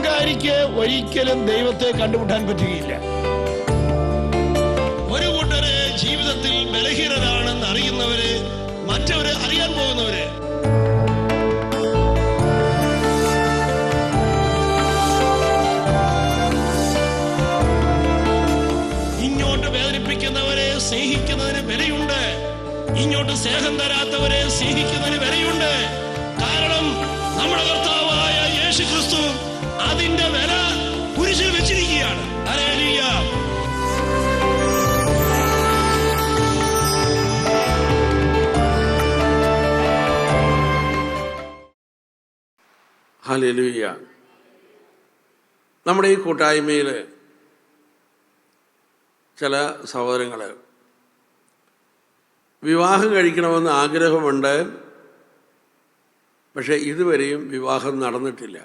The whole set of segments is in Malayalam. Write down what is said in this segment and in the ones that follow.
അഹങ്കാരിക്ക് ഒരിക്കലും ദൈവത്തെ കണ്ടുമുട്ടാൻ പറ്റുകയില്ല. ഒരു കൂട്ടര് ജീവിതത്തിൽ ബലഹീനരാണെന്ന് അറിയുന്നവര്, മറ്റവര് അറിയാൻ പോകുന്നവര്. ഇങ്ങോട്ട് വേദനിപ്പിക്കുന്നവരെ സ്നേഹിക്കുന്നതിന് വിലയുണ്ട്, ഇങ്ങോട്ട് സ്നേഹം തരാത്തവരെ സ്നേഹിക്കുന്നതിന് വിലയുണ്ട്. കാരണം നമ്മുടെ കർത്താവായ യേശു ക്രിസ്തു അതിന്റെ വില കുരിശിൽ വെച്ചിരിക്കുകയാണ്. ഹല്ലേലൂയ. ഹല്ലേലൂയ. നമ്മുടെ ഈ കൂട്ടായ്മയിൽ ചില സഹോദരങ്ങൾ വിവാഹം കഴിക്കണമെന്ന് ആഗ്രഹമുണ്ട്, പക്ഷേ ഇതുവരെയും വിവാഹം നടന്നിട്ടില്ല.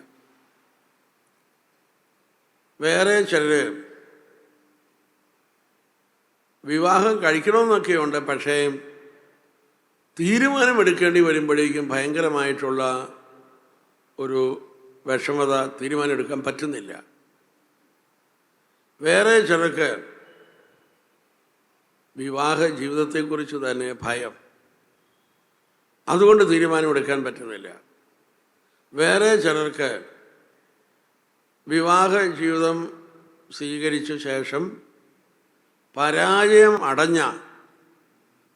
വേറെ ചിലർ വിവാഹം കഴിക്കണമെന്നൊക്കെയുണ്ട്, പക്ഷേ തീരുമാനമെടുക്കേണ്ടി വരുമ്പോഴേക്കും ഭയങ്കരമായിട്ടുള്ള ഒരു വിഷമത, തീരുമാനമെടുക്കാൻ പറ്റുന്നില്ല. വേറെ ചിലർക്ക് വിവാഹ ജീവിതത്തെക്കുറിച്ച് തന്നെ ഭയം, അതുകൊണ്ട് തീരുമാനമെടുക്കാൻ പറ്റുന്നില്ല. വേറെ ചിലർക്ക് വിവാഹ ജീവിതം സ്വീകരിച്ച ശേഷം പരാജയം അടഞ്ഞ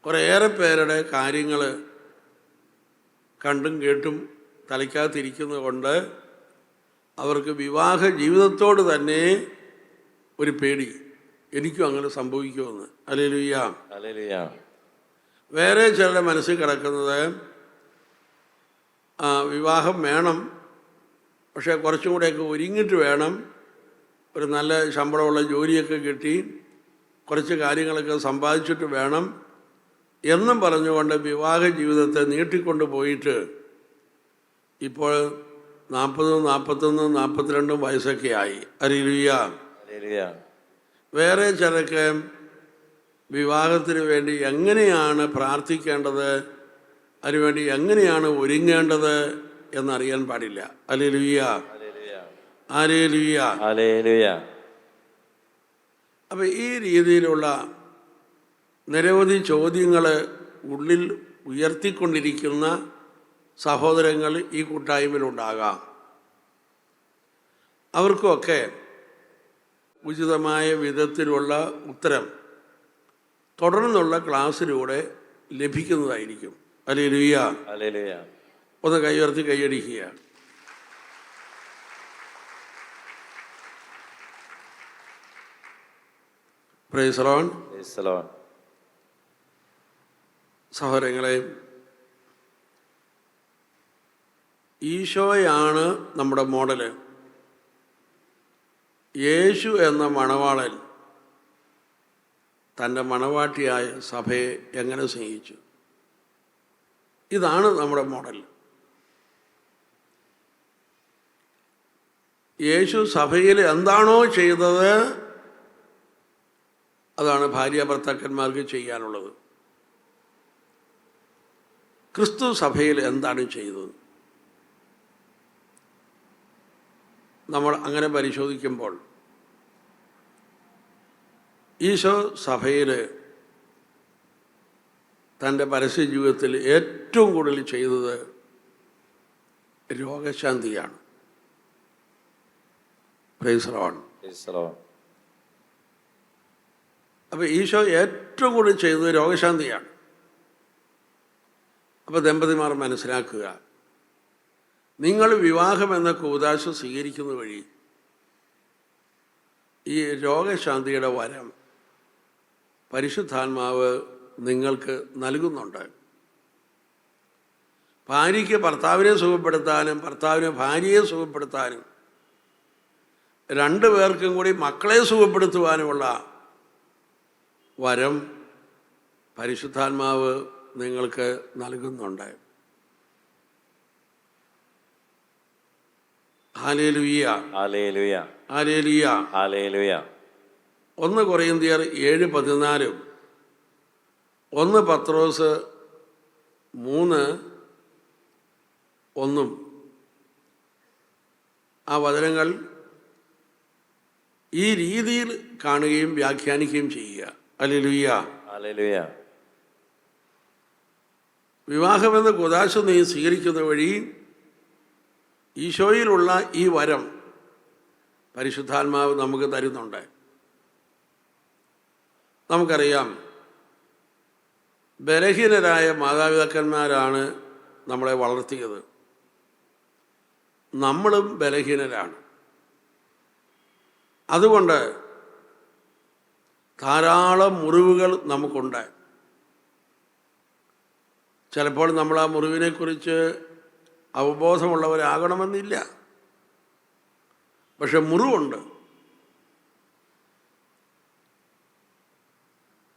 കുറേയേറെ പേരുടെ കാര്യങ്ങൾ കണ്ടും കേട്ടും തലയ്ക്കകത്തിരിക്കുന്നത് കൊണ്ട് അവർക്ക് വിവാഹ ജീവിതത്തോട് തന്നെ ഒരു പേടി, എനിക്കും അങ്ങനെ സംഭവിക്കുമെന്ന്. ഹല്ലേലൂയ. വേറെ ചിലരുടെ മനസ്സിൽ കിടക്കുന്നത് വിവാഹം വേണം, പക്ഷേ കുറച്ചും കൂടെയൊക്കെ ഒരുങ്ങിയിട്ട് വേണം, ഒരു നല്ല ശമ്പളമുള്ള ജോലിയൊക്കെ കിട്ടി കുറച്ച് കാര്യങ്ങളൊക്കെ സമ്പാദിച്ചിട്ട് വേണം എന്നും പറഞ്ഞുകൊണ്ട് വിവാഹ ജീവിതത്തെ നീട്ടിക്കൊണ്ട് പോയിട്ട് ഇപ്പോൾ 40, 41, 42 വയസ്സൊക്കെ ആയി. ഹല്ലേലൂയ. വേറെ ചിലർക്ക് വിവാഹത്തിന് വേണ്ടി എങ്ങനെയാണ് പ്രാർത്ഥിക്കേണ്ടത്, അതിനുവേണ്ടി എങ്ങനെയാണ് ഒരുങ്ങേണ്ടത് എന്നറിയാൻ പാടില്ല. ഹല്ലേലൂയ. ഹല്ലേലൂയ. ഹല്ലേലൂയ. അപ്പം ഈ രീതിയിലുള്ള നിരവധി ചോദ്യങ്ങൾ ഉള്ളിൽ ഉയർത്തിക്കൊണ്ടിരിക്കുന്ന സഹോദരങ്ങൾ ഈ കൂട്ടായ്മയിലുണ്ടാകാം. അവർക്കൊക്കെ ഉചിതമായ വിധത്തിലുള്ള ഉത്തരം തുടർന്നുള്ള ക്ലാസ്സിലൂടെ ലഭിക്കുന്നതായിരിക്കും. ഹല്ലേലൂയ. ഹല്ലേലൂയ. ഒന്ന് കൈയുയർത്തി കൈയടിക്കുക. Praise the Lord. Praise the Lord. സഹോദരങ്ങളെ, ഈശോയാണ് നമ്മുടെ മോഡല്. യേശു എന്ന മണവാളൻ തൻ്റെ മണവാട്ടിയായ സഭയെ എങ്ങനെ സ്നേഹിച്ചു, ഇതാണ് നമ്മുടെ മോഡൽ. യേശു സഭയിൽ എന്താണോ ചെയ്തത് അതാണ് ഭാര്യ ഭർത്താക്കന്മാർക്ക് ചെയ്യാനുള്ളത്. ക്രിസ്തു സഭയിൽ എന്താണ് ചെയ്തത് നമ്മൾ അങ്ങനെ പരിശോധിക്കുമ്പോൾ ഈശോ സഭയിൽ തൻ്റെ പരസ്യ ജീവിതത്തിൽ ഏറ്റവും കൂടുതൽ ചെയ്തത് രോഗശാന്തിയാണ്. Price the Lord. അപ്പോൾ ഈശോ ഏറ്റവും കൂടുതൽ ചെയ്തത് രോഗശാന്തിയാണ്. അപ്പോൾ ദമ്പതിമാർ മനസ്സിലാക്കുക, നിങ്ങൾ വിവാഹം എന്ന കൂദാശ സ്വീകരിക്കുന്ന വഴി ഈ രോഗശാന്തിയുടെ വരം പരിശുദ്ധാത്മാവ് നിങ്ങൾക്ക് നൽകുന്നുണ്ട്. ഭാര്യയ്ക്ക് ഭർത്താവിനെ സുഖപ്പെടുത്താനും ഭർത്താവിന് ഭാര്യയെ സുഖപ്പെടുത്താനും രണ്ടു പേർക്കും കൂടി മക്കളെ സുഖപ്പെടുത്തുവാനുമുള്ള വരം പരിശുദ്ധാത്മാവ് നിങ്ങൾക്ക് നൽകുന്നുണ്ട്. ഹല്ലേലൂയ. ഹല്ലേലൂയ. ഹല്ലേലൂയ. ഹല്ലേലൂയ. 1 കൊരിന്ത്യർ 7:14, 1 പത്രോസ് 3:1 ആ വചനങ്ങൾ ഈ രീതിയിൽ കാണുകയും വ്യാഖ്യാനിക്കുകയും ചെയ്യുക. ഹല്ലേലൂയ. ഹല്ലേലൂയ. വിവാഹമെന്ന കൂദാശ നീ സ്വീകരിക്കുന്ന വഴി ഈശോയിലുള്ള ഈ വരം പരിശുദ്ധാത്മാവ് നമുക്ക് തരുന്നുണ്ട്. നമുക്കറിയാം, ബലഹീനരായ മാതാപിതാക്കന്മാരാണ് നമ്മളെ വളർത്തിയത്. നമ്മളും ബലഹീനരാണ്. അതുകൊണ്ട് ധാരാളം മുറിവുകൾ നമുക്കുണ്ട്. ചിലപ്പോൾ നമ്മൾ ആ മുറിവിനെക്കുറിച്ച് അവബോധമുള്ളവരാകണമെന്നില്ല. പക്ഷെ മുറിവുണ്ട്.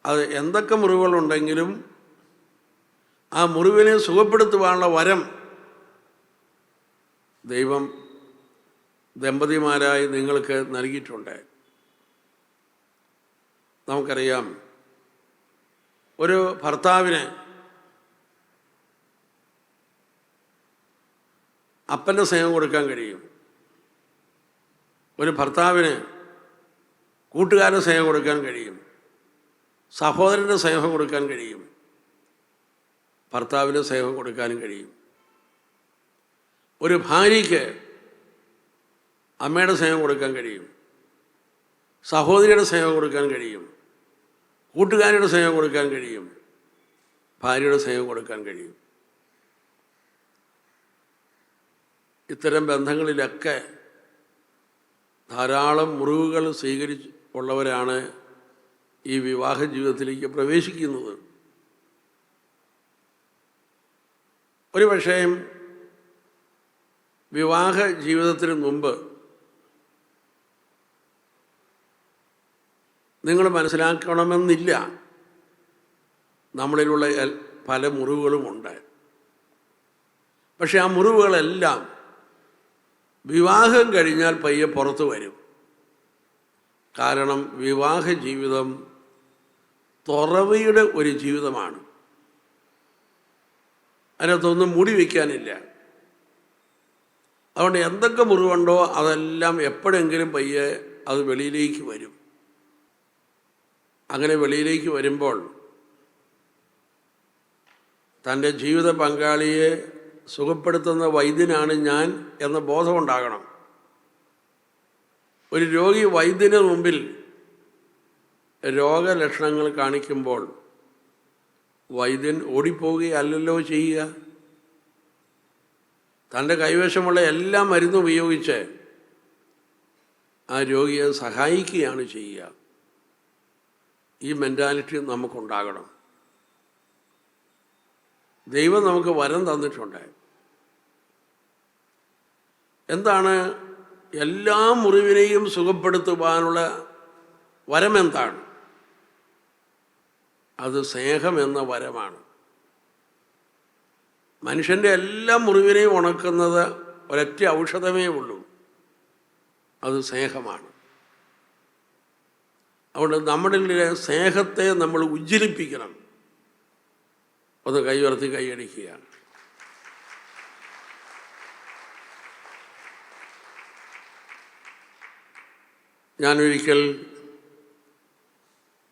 അത് എന്തൊക്കെ മുറിവുകളുണ്ടെങ്കിലും ആ മുറിവിനെ സുഖപ്പെടുത്തുവാനുള്ള വരം ദൈവം ദമ്പതിമാരായി നിങ്ങൾക്ക് നൽകിയിട്ടുണ്ട്. നമുക്കറിയാം, ഒരു ഭർത്താവിന് അപ്പൻ്റെ സ്നേഹം കൊടുക്കാൻ കഴിയും. ഒരു ഭർത്താവിന് കൂട്ടുകാരൻ്റെ സ്നേഹം കൊടുക്കാൻ കഴിയും. സഹോദരൻ്റെ സ്നേഹം കൊടുക്കാൻ കഴിയും. ഭർത്താവിന് സ്നേഹം കൊടുക്കാനും കഴിയും. ഒരു ഭാര്യയ്ക്ക് അമ്മയുടെ സ്നേഹം കൊടുക്കാൻ കഴിയും. സഹോദരിയുടെ സ്നേഹം കൊടുക്കാൻ കഴിയും. കൂട്ടുകാരിയുടെ സ്നേഹം കൊടുക്കാൻ കഴിയും. ഭാര്യയുടെ സ്നേഹം കൊടുക്കാൻ കഴിയും. ഇത്തരം ബന്ധങ്ങളിലൊക്കെ ധാരാളം മുറിവുകൾ ഉള്ളവരാണ് ഈ വിവാഹ ജീവിതത്തിലേക്ക് പ്രവേശിക്കുന്നത്. ഒരു പക്ഷേ വിവാഹ ജീവിതത്തിന് മുമ്പ് നിങ്ങൾ മനസ്സിലാക്കണമെന്നില്ല, നമ്മളിലുള്ള പല മുറിവുകളുമുണ്ട്. പക്ഷെ ആ മുറിവുകളെല്ലാം വിവാഹം കഴിഞ്ഞാൽ പയ്യെ പുറത്തു വരും. കാരണം വിവാഹ ജീവിതം തുറവിയുടെ ഒരു ജീവിതമാണ്. അതിനകത്തൊന്നും മൂടി വയ്ക്കാനില്ല. അതുകൊണ്ട് എന്തൊക്കെ മുറിവുണ്ടോ അതെല്ലാം എപ്പോഴെങ്കിലും പയ്യെ അത് വെളിയിലേക്ക് വരും. അങ്ങനെ വെളിയിലേക്ക് വരുമ്പോൾ തൻ്റെ ജീവിത പങ്കാളിയെ സുഖപ്പെടുത്തുന്ന വൈദ്യനാണ് ഞാൻ എന്ന ബോധമുണ്ടാകണം. ഒരു രോഗി വൈദ്യന് മുമ്പിൽ രോഗലക്ഷണങ്ങൾ കാണിക്കുമ്പോൾ വൈദ്യൻ ഓടിപ്പോവുകയല്ലല്ലോ ചെയ്യുക. തൻ്റെ കൈവശമുള്ള എല്ലാ മരുന്നും ഉപയോഗിച്ച് ആ രോഗിയെ സഹായിക്കുകയാണ് ചെയ്യുക. ഈ മെൻറ്റാലിറ്റി നമുക്കുണ്ടാകണം. ദൈവം നമുക്ക് വരം തന്നിട്ടുണ്ട്. എന്താണ് എല്ലാ മുറിവിനെയും സുഖപ്പെടുത്തുവാനുള്ള വരം? എന്താണ് അത്? സ്നേഹമെന്ന വരമാണ്. മനുഷ്യൻ്റെ എല്ലാ മുറിവിനെയും ഉണക്കുന്നത് ഒരൊറ്റ ഔഷധമേ ഉള്ളൂ, അത് സ്നേഹമാണ്. അതുകൊണ്ട് നമ്മുടെ സ്നേഹത്തെ നമ്മൾ ഉജ്ജ്വലിപ്പിക്കണം. ഒന്ന് കൈയുയർത്തി കൈയടിക്കുകയാണ്. ഞാനൊരിക്കൽ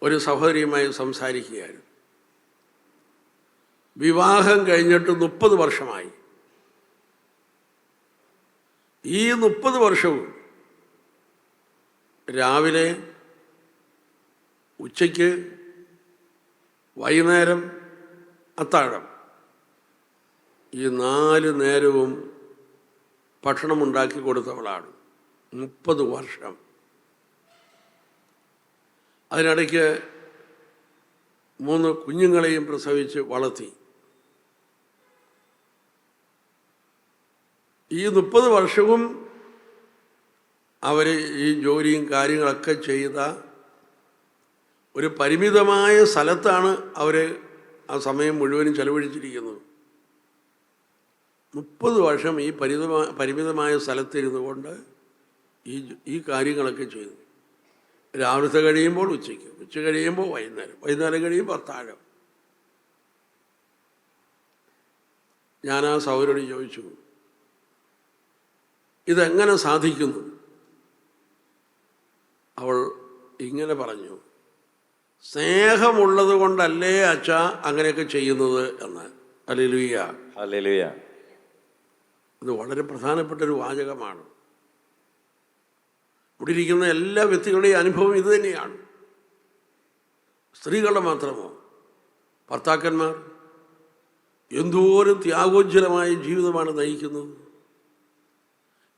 ഒരു സഹോദരിയുമായി സംസാരിക്കുകയായിരുന്നു. വിവാഹം കഴിഞ്ഞിട്ട് 30 വർഷമായി. ഈ 30 വർഷവും രാവിലെ, ഉച്ചയ്ക്ക്, വൈകുന്നേരം, അത്താഴം, ഈ 4 നേരവും ഭക്ഷണമുണ്ടാക്കി കൊടുത്തവളാണ്. 30 വർഷം. അതിനിടയ്ക്ക് 3 കുഞ്ഞുങ്ങളെയും പ്രസവിച്ച് വളർത്തി. ഈ 30 വർഷവും അവർ ഈ ജോലിയും കാര്യങ്ങളൊക്കെ ചെയ്ത ഒരു പരിമിതമായ സ്ഥലത്താണ് അവർ ആ സമയം മുഴുവനും ചെലവഴിച്ചിരിക്കുന്നത്. 30 വർഷം ഈ പരിമിതമായ സ്ഥലത്തിരുന്നു കൊണ്ട് ഈ കാര്യങ്ങളൊക്കെ ചെയ്തു. രാവിലത്തെ കഴിയുമ്പോൾ ഉച്ചയ്ക്ക്, ഉച്ച കഴിയുമ്പോൾ വൈകുന്നേരം, വൈകുന്നേരം കഴിയുമ്പോൾ അത്താഴം. ഞാൻ ആ സഹോദരനോട് ചോദിച്ചു, ഇതെങ്ങനെ സാധിക്കുന്നു? അവൾ ഇങ്ങനെ പറഞ്ഞു, സ്നേഹമുള്ളത് കൊണ്ടല്ലേ അച്ഛ അങ്ങനെയൊക്കെ ചെയ്യുന്നത് എന്ന്. Hallelujah, hallelujah. ഇത് വളരെ പ്രധാനപ്പെട്ടൊരു വാചകമാണ്. ഇവിടെ ഇരിക്കുന്ന എല്ലാ വ്യക്തികളുടെയും അനുഭവം ഇത് തന്നെയാണ്. സ്ത്രീകളുടെ മാത്രമോ, ഭർത്താക്കന്മാർ എന്തോരം ത്യാഗോജ്വലമായ ജീവിതമാണ് നയിക്കുന്നത്,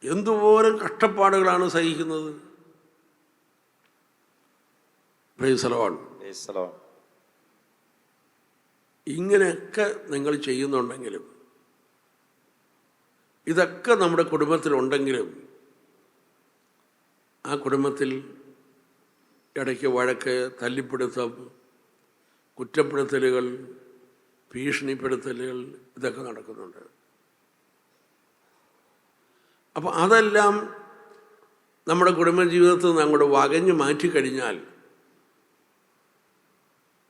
എന്തോരം കഷ്ടപ്പാടുകളാണ് സഹിക്കുന്നത്. Praise the Lord. ഇങ്ങനെയൊക്കെ നിങ്ങൾ ചെയ്യുന്നുണ്ടെങ്കിലും, ഇതൊക്കെ നമ്മുടെ കുടുംബത്തിലുണ്ടെങ്കിലും, ആ കുടുംബത്തിൽ ഇടയ്ക്ക് വഴക്ക്, തല്ലിപ്പിടുത്തം, കുറ്റപ്പെടുത്തലുകൾ, ഭീഷണിപ്പെടുത്തലുകൾ ഇതൊക്കെ നടക്കുന്നുണ്ട്. അപ്പോൾ അതെല്ലാം നമ്മുടെ കുടുംബജീവിതത്തിൽ നിന്ന് അങ്ങോട്ട് വകഞ്ഞു മാറ്റിക്കഴിഞ്ഞാൽ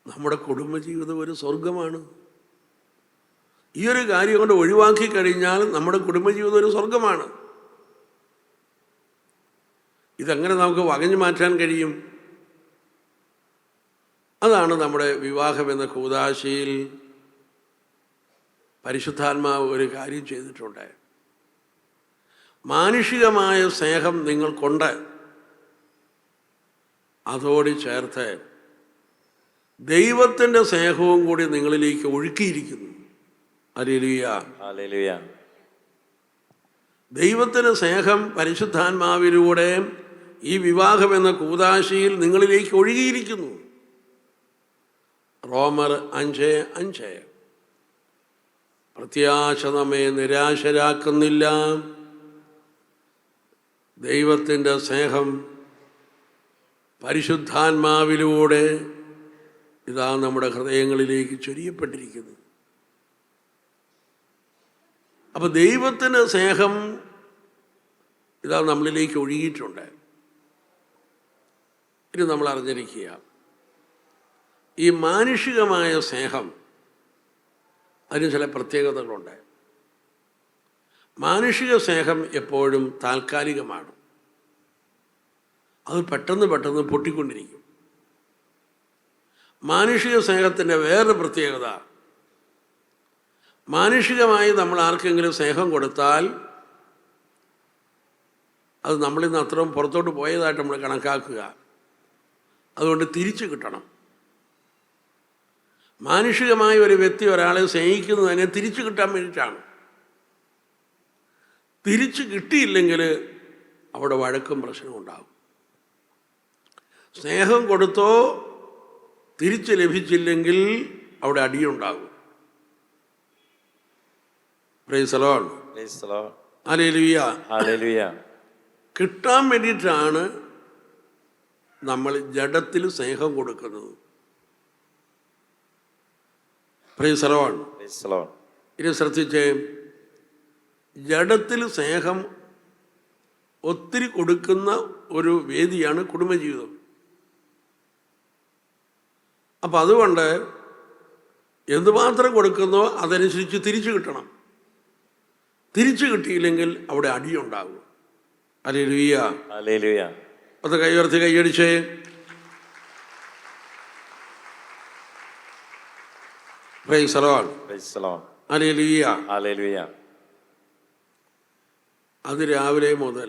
നമ്മുടെ കുടുംബജീവിതം ഒരു സ്വർഗമാണ്. ഈ ഒരു കാര്യം കൊണ്ട് ഒഴിവാക്കി കഴിഞ്ഞാൽ നമ്മുടെ കുടുംബജീവിതം ഒരു സ്വർഗമാണ്. ഇതെങ്ങനെ നമുക്ക് വകഞ്ഞു മാറ്റാൻ കഴിയും? അതാണ് നമ്മുടെ വിവാഹം എന്ന കൂദാശയിൽ പരിശുദ്ധാത്മാവ് ഒരു കാര്യം ചെയ്തിട്ടുണ്ട്. മാനുഷികമായ സ്നേഹം നിങ്ങൾക്കുണ്ട്, അതോട് ചേർത്ത് ദൈവത്തിൻ്റെ സ്നേഹവും കൂടി നിങ്ങളിലേക്ക് ഒഴുക്കിയിരിക്കുന്നു. Hallelujah, hallelujah. ദൈവത്തിൻ്റെ സ്നേഹം പരിശുദ്ധാത്മാവിലൂടെ ഈ വിവാഹം എന്ന കൂദാശയിൽ നിങ്ങളിലേക്ക് ഒഴുകിയിരിക്കുന്നു. റോമർ 5:5. പ്രത്യാശ നമ്മെ നിരാശരാക്കുന്നില്ല, ദൈവത്തിൻ്റെ സ്നേഹം പരിശുദ്ധാത്മാവിലൂടെ ഇതാ നമ്മുടെ ഹൃദയങ്ങളിലേക്ക് ചൊരിയപ്പെട്ടിരിക്കുന്നു. അപ്പോൾ ദൈവത്തിൻ്റെ സ്നേഹം ഇതാ നമ്മളിലേക്ക് ഒഴുകിയിട്ടുണ്ട്. ഇത് നമ്മൾ അറിഞ്ഞിരിക്കുക. ഈ മാനുഷികമായ സ്നേഹം അതിന് ചില പ്രത്യേകതകളുണ്ട്. മാനുഷിക സ്നേഹം എപ്പോഴും താൽക്കാലികമാണ്. അത് പെട്ടെന്ന് പൊട്ടിക്കൊണ്ടിരിക്കും. മാനുഷിക സ്നേഹത്തിൻ്റെ വേറൊരു പ്രത്യേകത, മാനുഷികമായി നമ്മൾ ആർക്കെങ്കിലും സ്നേഹം കൊടുത്താൽ അത് നമ്മളിൽ നിന്ന് അത്രയും പുറത്തോട്ട് പോയതായിട്ട് നമ്മൾ കണക്കാക്കുക. അതുകൊണ്ട് തിരിച്ചു കിട്ടണം. മാനുഷികമായ ഒരു വ്യക്തി ഒരാളെ സ്നേഹിക്കുന്നതിനെ തിരിച്ചു കിട്ടാൻ വേണ്ടിയിട്ടാണ്. തിരിച്ചു കിട്ടിയില്ലെങ്കിൽ അവിടെ വഴക്കും പ്രശ്നവും ഉണ്ടാകും. സ്നേഹം കൊടുത്തോ തിരിച്ചു ലഭിച്ചില്ലെങ്കിൽ അവിടെ അടിയുണ്ടാകും. Praise the Lord. Hallelujah, hallelujah. കിട്ടാൻ വേണ്ടിയിട്ടാണ് നമ്മൾ ജഡത്തിൽ സ്നേഹം കൊടുക്കുന്നത്. Praise the Lord. ഇത് ശ്രദ്ധിച്ചേ, ജഡത്തിൽ സ്നേഹം ഒത്തിരി കൊടുക്കുന്ന ഒരു വേദിയാണ് കുടുംബജീവിതം. അപ്പം അതുകൊണ്ട് എന്തുമാത്രം കൊടുക്കുന്നോ അതനുസരിച്ച് തിരിച്ചു കിട്ടണം. തിരിച്ചു കിട്ടിയില്ലെങ്കിൽ അവിടെ അടിയുണ്ടാകും. Hallelujah, hallelujah. അത് കൈയുയർത്തി കൈയടിച്ചേ. Praise the Lord. Hallelujah, hallelujah. അത് രാവിലെ മുതൽ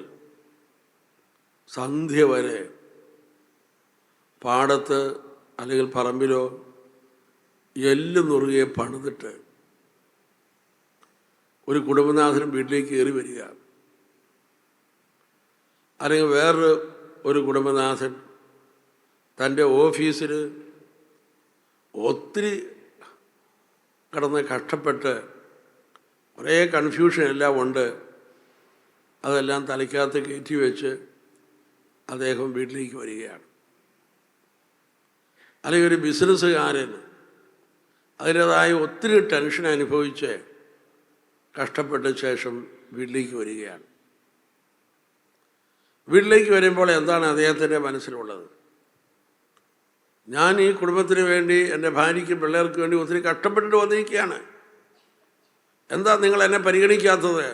സന്ധ്യ വരെ പാടത്ത് അല്ലെങ്കിൽ പറമ്പിലോ എല്ല് നുറുകെ പണിതിട്ട് ഒരു കുടുംബനാഥനും വീട്ടിലേക്ക് കയറി വരിക, അല്ലെങ്കിൽ വേറൊരു കുടുംബനാഥൻ തൻ്റെ ഓഫീസിൽ ഒത്തിരി കിടന്ന് കഷ്ടപ്പെട്ട് കുറേ കൺഫ്യൂഷൻ എല്ലാം ഉണ്ട്, അതെല്ലാം തലയ്ക്കകത്ത് കയറ്റി വെച്ച് അദ്ദേഹം വീട്ടിലേക്ക് വരികയാണ്. അല്ലെങ്കിൽ ഒരു ബിസിനസ്സുകാരൻ അതിൻ്റേതായ ഒത്തിരി ടെൻഷൻ അനുഭവിച്ച് കഷ്ടപ്പെട്ട ശേഷം വീട്ടിലേക്ക് വരികയാണ്. വീട്ടിലേക്ക് വരുമ്പോൾ എന്താണ് അദ്ദേഹത്തിൻ്റെ മനസ്സിലുള്ളത്? ഞാൻ ഈ കുടുംബത്തിന് വേണ്ടി, എൻ്റെ ഭാര്യയ്ക്കും പിള്ളേർക്ക് വേണ്ടി ഒത്തിരി കഷ്ടപ്പെട്ടിട്ട് വന്നിരിക്കുകയാണ്. എന്താ നിങ്ങൾ എന്നെ പരിഗണിക്കാത്തത്?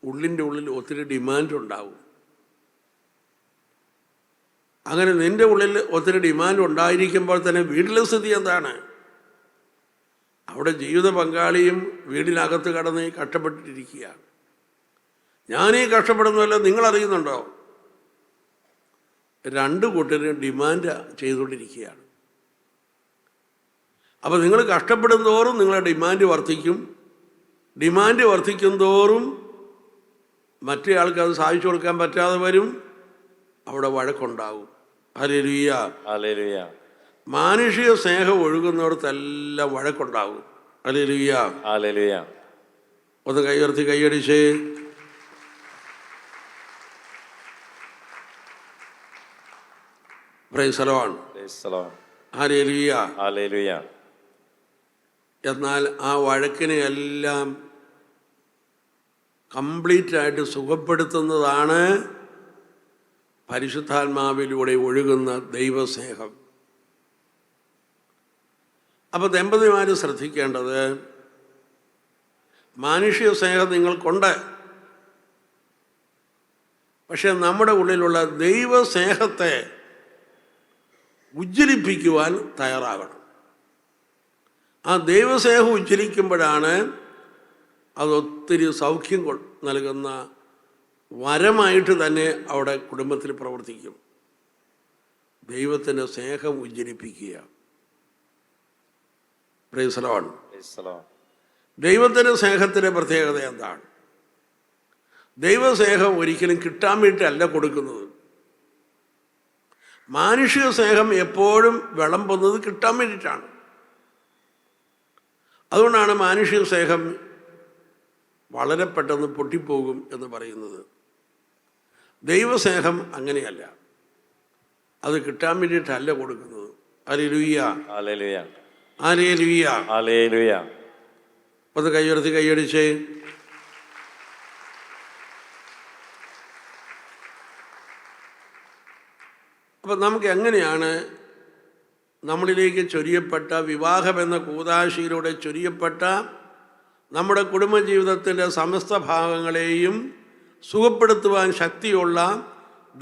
ഉള്ളിൻ്റെ ഉള്ളിൽ ഒത്തിരി ഡിമാൻഡ് ഉണ്ടാവും. അങ്ങനെ നിൻ്റെ ഉള്ളിൽ ഒത്തിരി ഡിമാൻഡ് ഉണ്ടായിരിക്കുമ്പോൾ തന്നെ വീട്ടിലെ സ്ഥിതി എന്താണ്? അവിടെ ജീവിത പങ്കാളിയും വീടിനകത്ത് കടന്ന് കഷ്ടപ്പെട്ടിരിക്കുകയാണ്. ഞാനീ കഷ്ടപ്പെടുന്നതല്ല, നിങ്ങളറിയുന്നുണ്ടോ? രണ്ട് കൂട്ടരും ഡിമാൻഡ് ചെയ്തുകൊണ്ടിരിക്കുകയാണ്. അപ്പോൾ നിങ്ങൾ കഷ്ടപ്പെടും തോറും നിങ്ങളുടെ ഡിമാൻഡ് വർദ്ധിക്കും. ഡിമാൻഡ് വർദ്ധിക്കും തോറും മറ്റേ ആൾക്ക് അത് സാധിച്ചു കൊടുക്കാൻ പറ്റാതെ വരും. അവിടെ വഴക്കുണ്ടാകും. Hallelujah, hallelujah. മാനുഷിക സ്നേഹം ഒഴുകുന്നിടത്തെല്ലാം വഴക്കുണ്ടാകും. Hallelujah, hallelujah. ഒന്ന് കൈയുയർത്തി കൈയടിച്ചേ. Praise the Lord. Praise the Lord. Hallelujah. Hallelujah. എന്നാൽ ആ വഴക്കിനെ എല്ലാം കംപ്ലീറ്റ് ആയിട്ട് സുഖപ്പെടുത്തുന്നതാണ് പരിശുദ്ധാത്മാവിലൂടെ ഒഴുകുന്ന ദൈവസ്നേഹം. അപ്പോൾ ദമ്പതിമാർ ശ്രദ്ധിക്കേണ്ടത്, മാനുഷിക സ്നേഹം നിങ്ങൾക്കുണ്ട്, പക്ഷെ നമ്മുടെ ഉള്ളിലുള്ള ദൈവസ്നേഹത്തെ ഉജ്ജ്വലിപ്പിക്കുവാൻ തയ്യാറാകണം. ആ ദൈവസ്നേഹം ഉജ്ജ്വലിക്കുമ്പോഴാണ് അതൊത്തിരി സൗഖ്യം നൽകുന്ന വരമായിട്ട് തന്നെ അവിടെ കുടുംബത്തിൽ പ്രവർത്തിക്കും. ദൈവത്തിൻ്റെ സ്നേഹം ഉജ്ജ്വലിപ്പിക്കുക. Praise the Lord. Praise the Lord. ദൈവത്തിൻ്റെ സ്നേഹത്തിൻ്റെ പ്രത്യേകത എന്താണ്? ദൈവസ്നേഹം ഒരിക്കലും കിട്ടാൻ വേണ്ടിയല്ല കൊടുക്കുന്നത്. മാനുഷിക സ്നേഹം എപ്പോഴും വിളമ്പുന്നത് കിട്ടാൻ വേണ്ടിയിട്ടാണ്. അതുകൊണ്ടാണ് മാനുഷിക സ്നേഹം വളരെ പെട്ടെന്ന് പൊട്ടിപ്പോകും എന്ന് പറയുന്നത്. ദൈവസ്നേഹം അങ്ങനെയല്ല, അത് കിട്ടാൻ വേണ്ടിയിട്ടല്ല കൊടുക്കുന്നത്. Hallelujah, hallelujah. ഹല്ലേലൂയ. ഹല്ലേലൂയ. ഒന്ന് കൈയുയർത്തി കൈയടിച്ചേ. അപ്പം നമുക്ക് എങ്ങനെയാണ് നമ്മളിലേക്ക് ചൊരിയപ്പെട്ട വിവാഹമെന്ന കൂദാശയിലൂടെ ചൊരിയപ്പെട്ട നമ്മുടെ കുടുംബജീവിതത്തിൻ്റെ സമസ്ത ഭാഗങ്ങളെയും സുഖപ്പെടുത്തുവാൻ ശക്തിയുള്ള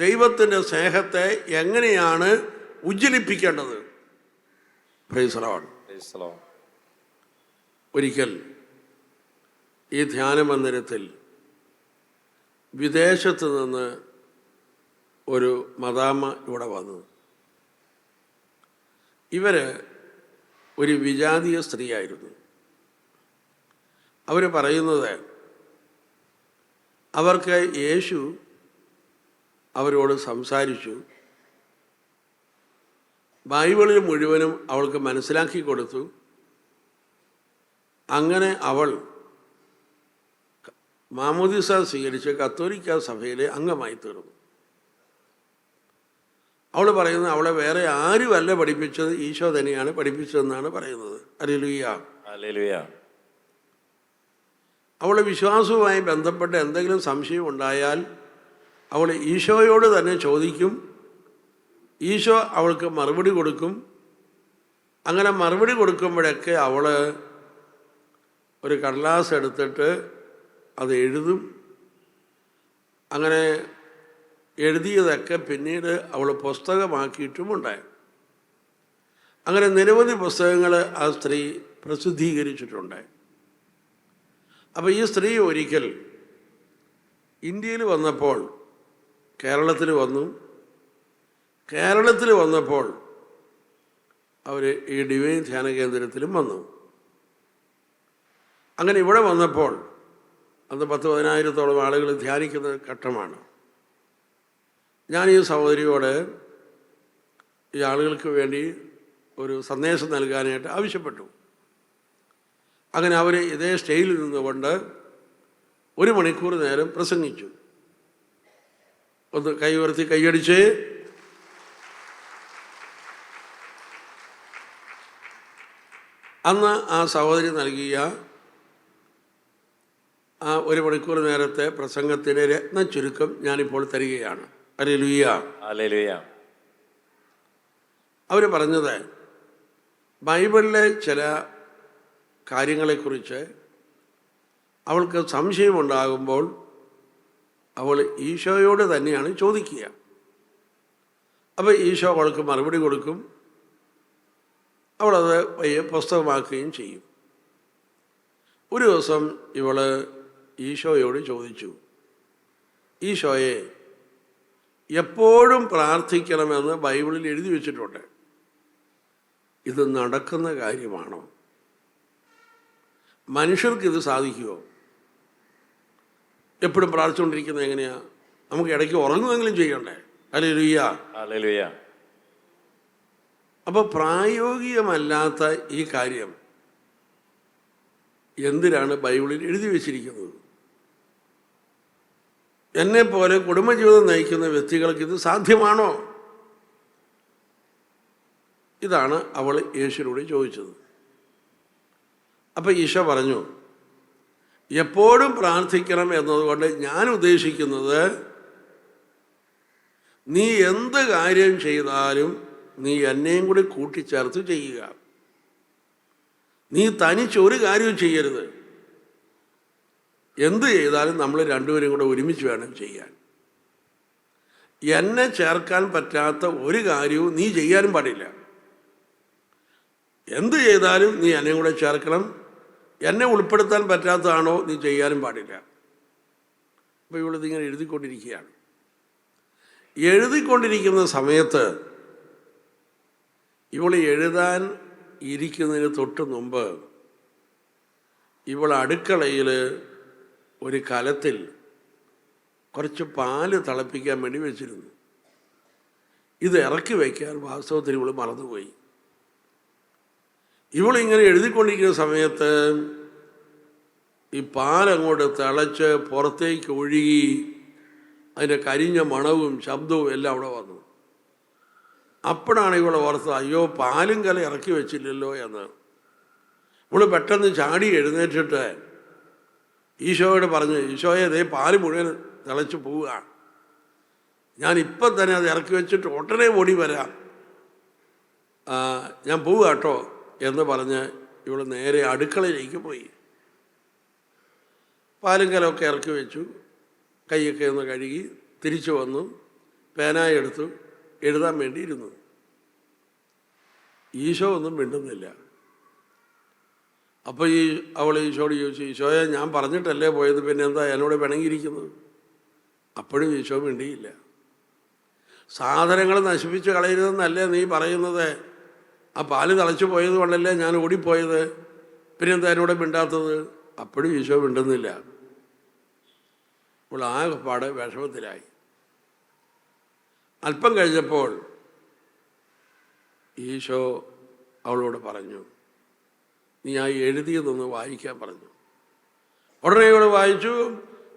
ദൈവത്തിൻ്റെ സ്നേഹത്തെ എങ്ങനെയാണ് ഉജ്ജ്വലിപ്പിക്കേണ്ടത്? Praise the Lord. Praise the Lord. ഒരിക്കൽ ഈ ധ്യാന മന്ദിരത്തിൽ വിദേശത്ത് നിന്ന് ഒരു മദാമ്മ ഇവിടെ വന്നു. ഇവർ ഒരു വിജാതീയ സ്ത്രീയായിരുന്നു. അവർ പറയുന്നത്, അവർക്ക് യേശു അവരോട് സംസാരിച്ചു, ബൈബിളിൽ മുഴുവനും അവൾക്ക് മനസ്സിലാക്കി കൊടുത്തു. അങ്ങനെ അവൾ മാമോദിസ സ്വീകരിച്ച് കത്തോലിക്ക സഭയിലെ അംഗമായി തീർന്നു. അവൾ പറയുന്നത്, അവളെ വേറെ ആരുമല്ല പഠിപ്പിച്ചത്, ഈശോ തന്നെയാണ് പഠിപ്പിച്ചതെന്നാണ് പറയുന്നത്. Hallelujah, hallelujah. അവളുടെ വിശ്വാസവുമായി ബന്ധപ്പെട്ട് എന്തെങ്കിലും സംശയം ഉണ്ടായാൽ അവൾ ഈശോയോട് തന്നെ ചോദിക്കും. ഈശോ അവൾക്ക് മറുപടി കൊടുക്കും. അങ്ങനെ മറുപടി കൊടുക്കുമ്പോഴൊക്കെ അവൾ ഒരു കടലാസ് എടുത്തിട്ട് അത് എഴുതും. അങ്ങനെ എഴുതിയതൊക്കെ പിന്നീട് അവൾ പുസ്തകമാക്കിയിട്ടുമുണ്ടായി. അങ്ങനെ നിരവധി പുസ്തകങ്ങൾ ആ സ്ത്രീ പ്രസിദ്ധീകരിച്ചിട്ടുണ്ട്. അപ്പോൾ ഈ സ്ത്രീ ഒരിക്കൽ ഇന്ത്യയിൽ വന്നപ്പോൾ കേരളത്തിൽ വന്നു. കേരളത്തിൽ വന്നപ്പോൾ അവർ ഈ ഡിവൈൻ ധ്യാന കേന്ദ്രത്തിലും വന്നു. അങ്ങനെ ഇവിടെ വന്നപ്പോൾ അന്ന് 10,000-15,000 ആളുകൾ ധ്യാനിക്കുന്ന ഘട്ടമാണ്. ഞാൻ ഈ സഹോദരിയോട് ഈ ആളുകൾക്ക് വേണ്ടി ഒരു സന്ദേശം നൽകാനായിട്ട് ആവശ്യപ്പെട്ടു. അങ്ങനെ അവർ ഇതേ സ്റ്റേജിൽ നിന്നുകൊണ്ട് 1 മണിക്കൂർ നേരം പ്രസംഗിച്ചു. ഒന്ന് കൈ ഉയർത്തി കൈയടിച്ച്. അന്ന് ആ സഹോദരി നൽകിയ ആ 1 മണിക്കൂർ നേരത്തെ പ്രസംഗത്തിൻ്റെ രത്ന ചുരുക്കം ഞാനിപ്പോൾ തരികയാണ്. Hallelujah, hallelujah. അവർ പറഞ്ഞത്, ബൈബിളിലെ ചില കാര്യങ്ങളെക്കുറിച്ച് അവൾക്ക് സംശയമുണ്ടാകുമ്പോൾ അവൾ ഈശോയോട് തന്നെയാണ് ചോദിക്കുക. അപ്പോൾ ഈശോ അവൾക്ക് മറുപടി കൊടുക്കും. അവളത് പയ്യെ പുസ്തകമാക്കുകയും ചെയ്യും. ഒരു ദിവസം ഇവൾ ഈശോയോട് ചോദിച്ചു, ഈശോയെ, എപ്പോഴും പ്രാർത്ഥിക്കണമെന്ന് ബൈബിളിൽ എഴുതി വച്ചിട്ടുണ്ട്, ഇത് നടക്കുന്ന കാര്യമാണോ? മനുഷ്യർക്ക് ഇത് സാധിക്കുമോ? എപ്പോഴും പ്രാർത്ഥിച്ചുകൊണ്ടിരിക്കുന്നത് എങ്ങനെയാ? നമുക്ക് ഇടയ്ക്ക് ഉറങ്ങുമെങ്കിലും ചെയ്യണ്ടേ? Hallelujah, hallelujah. അപ്പോൾ പ്രായോഗികമല്ലാത്ത ഈ കാര്യം എന്തിനാണ് ബൈബിളിൽ എഴുതി വച്ചിരിക്കുന്നത്? എന്നെപ്പോലെ കുടുംബജീവിതം നയിക്കുന്ന വ്യക്തികൾക്ക് ഇത് സാധ്യമാണോ? ഇതാണ് അവൾ യേശുവിനോട് ചോദിച്ചത്. അപ്പം ഈശോ പറഞ്ഞു, എപ്പോഴും പ്രാർത്ഥിക്കണം എന്നതുകൊണ്ട് ഞാൻ ഉദ്ദേശിക്കുന്നത്, നീ എന്ത് കാര്യം ചെയ്താലും നീ എന്നെയും കൂടി കൂട്ടിച്ചേർത്ത് ചെയ്യുക. നീ തനിച്ചൊരു കാര്യവും ചെയ്യരുത്. എന്ത് ചെയ്താലും നമ്മൾ രണ്ടുപേരും കൂടെ ഒരുമിച്ച് വേണം ചെയ്യാൻ. എന്നെ ചേർക്കാൻ പറ്റാത്ത ഒരു കാര്യവും നീ ചെയ്യാനും പാടില്ല. എന്ത് ചെയ്താലും നീ എന്നെയും കൂടെ ചേർക്കണം. എന്നെ ഉൾപ്പെടുത്താൻ പറ്റാത്തതാണോ നീ ചെയ്യാനും പാടില്ല. അപ്പോൾ ഇവളിതിങ്ങനെ എഴുതിക്കൊണ്ടിരിക്കുകയാണ്. എഴുതിക്കൊണ്ടിരിക്കുന്ന സമയത്ത് ഇവൾ എഴുതാൻ ഇരിക്കുന്നതിന് തൊട്ട് മുമ്പ് ഇവൾ അടുക്കളയിൽ ഒരു കലത്തിൽ കുറച്ച് പാല് തിളപ്പിക്കാൻ വേണ്ടി വെച്ചിരുന്നു. ഇത് ഇറക്കി വയ്ക്കാൻ വാസ്തവത്തിൽ ഇവൾ മറന്നുപോയി. ഇവളിങ്ങനെ എഴുതിക്കൊണ്ടിരിക്കുന്ന സമയത്ത് ഈ പാലങ്ങോട്ട് തിളച്ച് പുറത്തേക്ക് ഒഴുകി അതിൻ്റെ കരിഞ്ഞ മണവും ശബ്ദവും എല്ലാം അവിടെ വന്നു. അപ്പോഴാണ് ഇവൾ ഓർത്തത്, അയ്യോ, പാലും കല ഇറക്കി വെച്ചില്ലല്ലോ എന്ന്. ഇവൾ പെട്ടെന്ന് ചാടി എഴുന്നേറ്റിട്ട് ഈശോയോട് പറഞ്ഞു, ഈശോയെ, ദേ പാല് മുഴുവൻ തിളച്ച് പോവുകയാണ്, ഞാനിപ്പം തന്നെ അത് ഇറക്കി വെച്ചിട്ട് ഉടനെ ഓടി വരാം, ഞാൻ പോവുക കേട്ടോ എന്ന് പറഞ്ഞ് ഇവൾ നേരെ അടുക്കളയിലേക്ക് പോയി. പാലും കലമൊക്കെ ഇറക്കി വെച്ചു, കൈയൊക്കെ ഒന്ന് കഴുകി തിരിച്ചു വന്നു, പേനായി എടുത്തു, എഴുതാൻ വേണ്ടി ഇരുന്നു. ഈശോ ഒന്നും മിണ്ടുന്നില്ല. അപ്പോൾ അവൾ ഈശോയോട് ചോദിച്ചു, ഈശോയെ, ഞാൻ പറഞ്ഞിട്ടല്ലേ പോയത്, പിന്നെ എന്താ എന്നോട് പിണങ്ങിയിരിക്കുന്നത്? അപ്പോഴും ഈശോ മിണ്ടിയില്ല. സാധനങ്ങൾ നശിപ്പിച്ച് കളയരുതെന്നല്ലേ നീ പറയുന്നത്? ആ പാല് തിളച്ചു പോയത് കൊണ്ടല്ലേ ഞാൻ ഓടിപ്പോയത്, പിന്നെന്താ എന്നോട് മിണ്ടാത്തത്? അപ്പോഴും ഈശോ മിണ്ടുന്നില്ല. അപ്പോൾ ആകെപ്പാട് വിഷമത്തിലായി. അല്പം കഴിഞ്ഞപ്പോൾ ഈശോ അവളോട് പറഞ്ഞു, നീ ആ എഴുതിയതൊന്ന് വായിക്കാൻ പറഞ്ഞു. ഉടനെ ഇവൾ വായിച്ചു,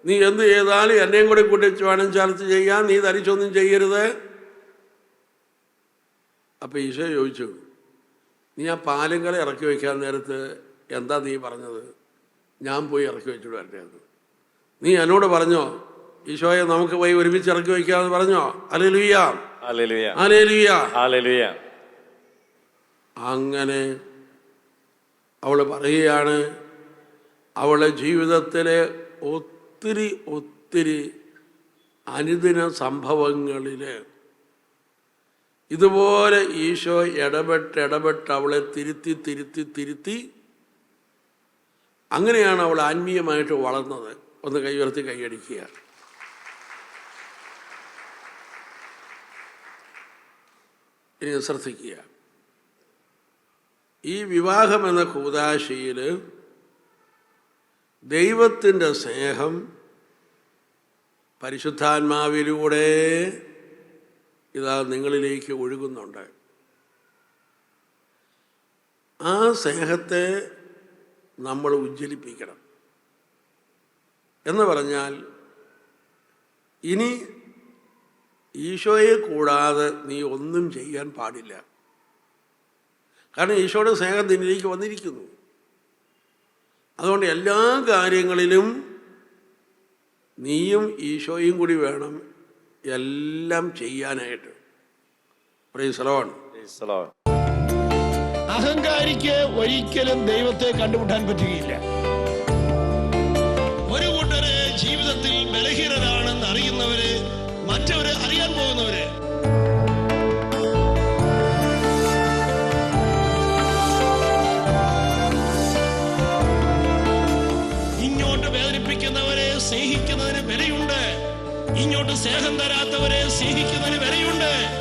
നീ എന്ത് ചെയ്താലും എന്നെയും കൂടെ കൂട്ടി വേണം ചേർത്ത് ചെയ്യാൻ, നീ തനിച്ചൊന്നും ചെയ്യരുത്. അപ്പം ഈശോ ചോദിച്ചു, നീ ആ പാലുങ്കല ഇറക്കി വയ്ക്കാൻ നേരത്ത് എന്താ നീ പറഞ്ഞത്? ഞാൻ പോയി ഇറക്കി വെച്ചിട്ട് വരേണ്ടത്. നീ എന്നോട് പറഞ്ഞോ, ഈശോയെ നമുക്ക് പോയി ഒരുമിച്ച് ഇറക്കി വയ്ക്കാമെന്ന് പറഞ്ഞോ? Hallelujah, hallelujah, hallelujah, hallelujah. അങ്ങനെ അവൾ പറയുകയാണ്, അവളുടെ ജീവിതത്തിലെ ഒത്തിരി ഒത്തിരി അനുദിന സംഭവങ്ങളിൽ ഇതുപോലെ ഈശോ ഇടപെട്ട് അവളെ തിരുത്തി അങ്ങനെയാണ് അവൾ ആത്മീയമായിട്ട് വളർന്നത്. ഒന്ന് കൈയുയർത്തി കൈയടിക്കുക. ഇനി ശ്രദ്ധിക്കുക, ഈ വിവാഹം എന്ന കൂദാശയിൽ ദൈവത്തിൻ്റെ സ്നേഹം പരിശുദ്ധാത്മാവിലൂടെ ഇതാ നിങ്ങളിലേക്ക് ഒഴുകുന്നുണ്ട്. ആ സ്നേഹത്തെ നമ്മൾ ഉജ്ജ്വലിപ്പിക്കണം. എന്ന് പറഞ്ഞാൽ ഇനി ഈശോയെ കൂടാതെ നീ ഒന്നും ചെയ്യാൻ പാടില്ല. കാരണം ഈശോയുടെ സ്നേഹം നിന്നിലേക്ക് വന്നിരിക്കുന്നു. അതുകൊണ്ട് എല്ലാ കാര്യങ്ങളിലും നീയും ഈശോയും കൂടി വേണം എല്ലാം ചെയ്യാനായിട്ട്. Praise the Lord. Praise the Lord. അഹങ്കാരിക്ക് ഒരിക്കലും ദൈവത്തെ കണ്ടുമുട്ടാൻ പറ്റുകയില്ല. ഒരു കൂട്ടര് ജീവിതത്തിൽ ബലഹീനരാണെന്ന് അറിയുന്നവര്, മറ്റവര് അറിയാൻ പോകുന്നവര് സ്നേഹം തരാത്തവരെ സ്നേഹിക്കുന്നതിന് വിലയുണ്ട്.